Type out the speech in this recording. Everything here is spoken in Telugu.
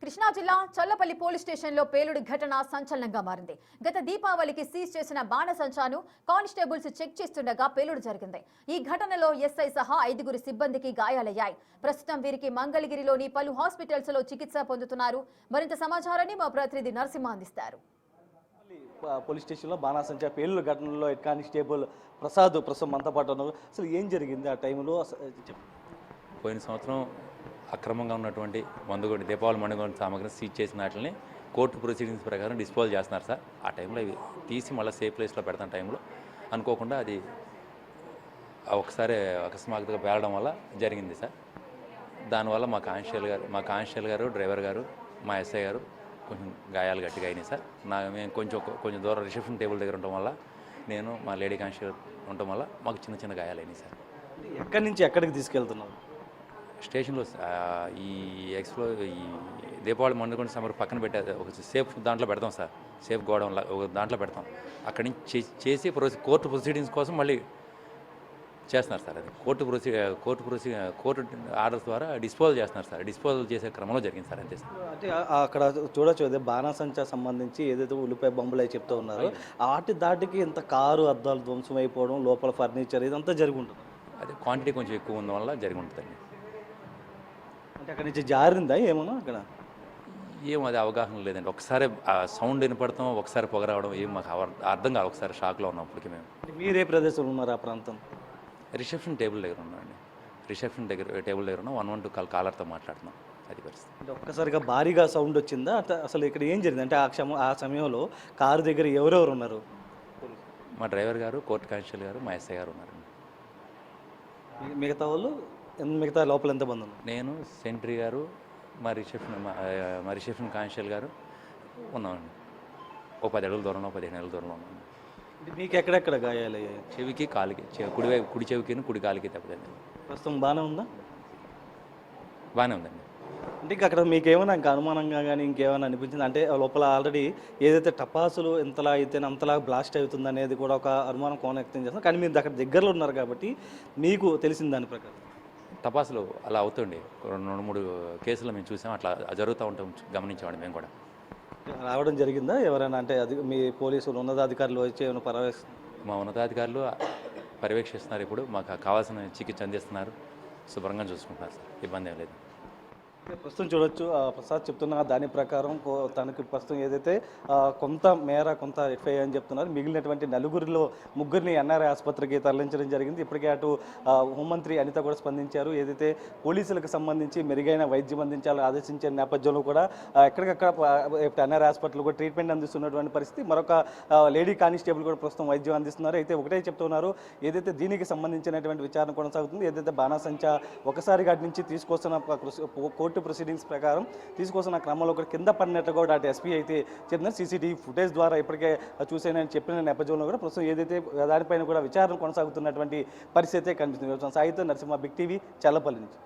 కృష్ణా జిల్లా చల్లపల్లి పోలీస్ స్టేషన్లో పేలుడు ఘటన సంచలనంగా మారింది. గత దీపావళికి సీజ్ చేసిన బాణసంచాను కానిస్టేబుల్స్ చెక్ చేస్తుండగా పేలుడు జరిగింది. ఈ ఘటనలో ఎస్ఐ సహా 5 సిబ్బందికి గాయాలయ్యాయి. ప్రస్తుతం వీరికి మంగళగిరిలోని పలు హాస్పిటల్స్ లో చికిత్స పొందుతున్నారు. మరింత సమాచారాన్ని మా ప్రతినిధి నరసింహ అందిస్తారు. పోలీస్ స్టేషన్లో బాణాసంచా పేలుడు ఘటనలో హెడ్ కానిస్టేబుల్ ప్రసాద్ ప్రస్తుతం మనతో పాటు ఉన్నారు. అసలు ఏం జరిగింది ఆ టైంలో? పోయిన సంవత్సరం అక్రమంగా ఉన్నటువంటి మందుగొండి దీపావళి మందుగొండి సామాగ్రిని సీజ్ చేసిన వాటిని కోర్టు ప్రొసీడింగ్స్ ప్రకారం డిస్పోజ్ చేస్తున్నారు సార్. ఆ టైంలో ఇవి తీసి మళ్ళీ సేఫ్ ప్లేస్లో పెడతాం టైంలో అనుకోకుండా అది ఒకసారి అకస్మాత్తుగా పేలడం వల్ల జరిగింది సార్. దానివల్ల మా కానిస్టేబుల్ గారు డ్రైవర్ గారు మా ఎస్ఐ గారు కొంచెం గాయాలు గట్టిగా అయినాయి సార్. మేము కొంచెం దూరం రిసెప్షన్ టేబుల్ దగ్గర ఉండటం వల్ల నేను మా లేడీ కానిస్టేబుల్ ఉండటం వల్ల మాకు చిన్న గాయాలు అయినాయి సార్. ఎక్కడి నుంచి ఎక్కడికి తీసుకెళ్తున్నాం? స్టేషన్లో ఈ ఎక్స్ప్లో ఈ దీపావళి మండుకొండ సమర్ పక్కన పెట్టే ఒక సేఫ్ దాంట్లో పెడతాం సార్. సేఫ్ గోడౌన్ ఒక దాంట్లో పెడతాం. అక్కడి నుంచి చేసి కోర్టు ప్రొసీడింగ్స్ కోసం మళ్ళీ చేస్తున్నారు సార్. అది కోర్టు ఆర్డర్స్ ద్వారా డిస్పోజల్ చేస్తున్నారు సార్. డిస్పోజల్ చేసే క్రమంలో జరిగింది సార్. అంతే సార్. అంటే అక్కడ చూడొచ్చు, అదే బాణాసంచా సంబంధించి ఏదైతే ఉల్లిపాయ బొమ్మలు అవి చెప్తూ ఉన్నారో దాటికి ఇంత కారు అద్దాలు ధ్వంసం అయిపోవడం, లోపల ఫర్నిచర్ ఇదంతా జరిగి ఉంటుంది. అదే క్వాంటిటీ కొంచెం ఎక్కువ ఉన్న వల్ల జరిగి ఉంటుందండి. అంటే అక్కడి నుంచి జారిందా ఏమన్నా? అక్కడ ఏం అది అవగాహన లేదండి. ఒకసారి సౌండ్ వినపడతాం, ఒకసారి పొగ రావడం ఏం మాకు అర్థం కాదు. ఒకసారి షాక్లో ఉన్నప్పటికీ మేము. మీరే ప్రదేశంలో ఉన్నారు ఆ ప్రాంతం? రిసెప్షన్ టేబుల్ దగ్గర ఉన్నామండి. రిసెప్షన్ టేబుల్ దగ్గర ఉన్నాం. 112 కాలర్తో మాట్లాడుతున్నాం. అది పరిస్థితి. అంటే ఒక్కసారిగా భారీగా సౌండ్ వచ్చిందా? అసలు ఇక్కడ ఏం జరిగింది? అంటే ఆ సమయంలో కారు దగ్గర ఎవరెవరు ఉన్నారు? మా డ్రైవర్ గారు, కోర్టు కానిస్టేబుల్ గారు, మా ఎస్ఐ గారు ఉన్నారండి. మిగతా వాళ్ళు లోపల ఎంతమంది ఉన్నారు? నేను, సెంట్రీ గారు, మా రిసెప్షన్ కానిస్టేబుల్ గారు ఉన్నామండి. ఓ 10 అడుగుల దూరంలో, 15 అడుగుల దూరంలో ఉన్నాను. మీకు ఎక్కడెక్కడ గాయాలయ్యాయి? చెవికి, కాలికి, కుడి చెవికి, కుడి కాలికి తప్పదండి. ప్రస్తుతం బాగానే ఉందా? బాగానే ఉందండి. అంటే ఇంకా అక్కడ మీకు ఏమైనా ఇంకా అనుమానంగా కానీ ఇంకేమైనా అనిపించింది? అంటే లోపల ఆల్రెడీ ఏదైతే టపాసులు ఎంతలా అయితే అంతలా బ్లాస్ట్ అవుతుంది అనేది కూడా ఒక అనుమానం కోన వ్యక్తం చేస్తాం. కానీ మీరు అక్కడ దగ్గరలో ఉన్నారు కాబట్టి మీకు తెలిసిన దాని ప్రకారం టపాసులు అలా అవుతుండే 2-3 కేసులు మేము చూసాం. అట్లా జరుగుతూ ఉంటాం, గమనించామండి మేము కూడా. రావడం జరిగిందా ఎవరైనా? అంటే అది మీ పోలీసులు ఉన్నతాధికారులు వచ్చి ఏమైనా మా ఉన్నతాధికారులు పర్యవేక్షిస్తున్నారు. ఇప్పుడు మాకు కావాల్సిన చికిత్స అందిస్తున్నారు. శుభ్రంగా చూసుకుంటున్నారు సార్. ఇబ్బంది ఏం లేదు. ప్రస్తుతం చూడొచ్చు, ప్రసాద్ చెప్తున్న దాని ప్రకారం తనకి ప్రస్తుతం ఏదైతే కొంత ఎఫ్ఐ అని చెప్తున్నారు. మిగిలినటువంటి నలుగురిలో 3 ఎన్ఆర్ఐ ఆసుపత్రికి తరలించడం జరిగింది. ఇప్పటికే అటు హోంమంత్రి అనిత కూడా స్పందించారు. ఏదైతే పోలీసులకు సంబంధించి మెరుగైన వైద్యం అందించాలని ఆదేశించిన నేపథ్యంలో కూడా ఎక్కడికక్కడ ఎన్ఆర్ఐ హాస్పిటల్ కూడా ట్రీట్మెంట్ అందిస్తున్నటువంటి పరిస్థితి. మరొక లేడీ కానిస్టేబుల్ కూడా ప్రస్తుతం వైద్యం అందిస్తున్నారు. అయితే ఒకటే చెప్తున్నారు, ఏదైతే దీనికి సంబంధించినటువంటి విచారణ కొనసాగుతుంది. ఏదైతే బాణాసంచా ఒకసారి అటు నుంచి తీసుకొస్తున్న కోర్టు ప్రొసీడింగ్స్ ప్రకారం తీసుకొస్తున్న క్రమంలో కూడా కింద పడినట్టు కూడా అటు ఎస్పీ అయితే చెప్తున్నారు. సీసీటీవీ ఫుటేజ్ ద్వారా ఇప్పటికే చూసేనని చెప్పిన నేపథ్యంలో కూడా ప్రస్తుతం ఏదైతే దానిపైన కూడా విచారణ కొనసాగుతున్నటువంటి పరిస్థితి కనిపిస్తుంది. సాయితో నరసింహ, బిగ్ టీవీ, చల్లపల్లి నుంచి.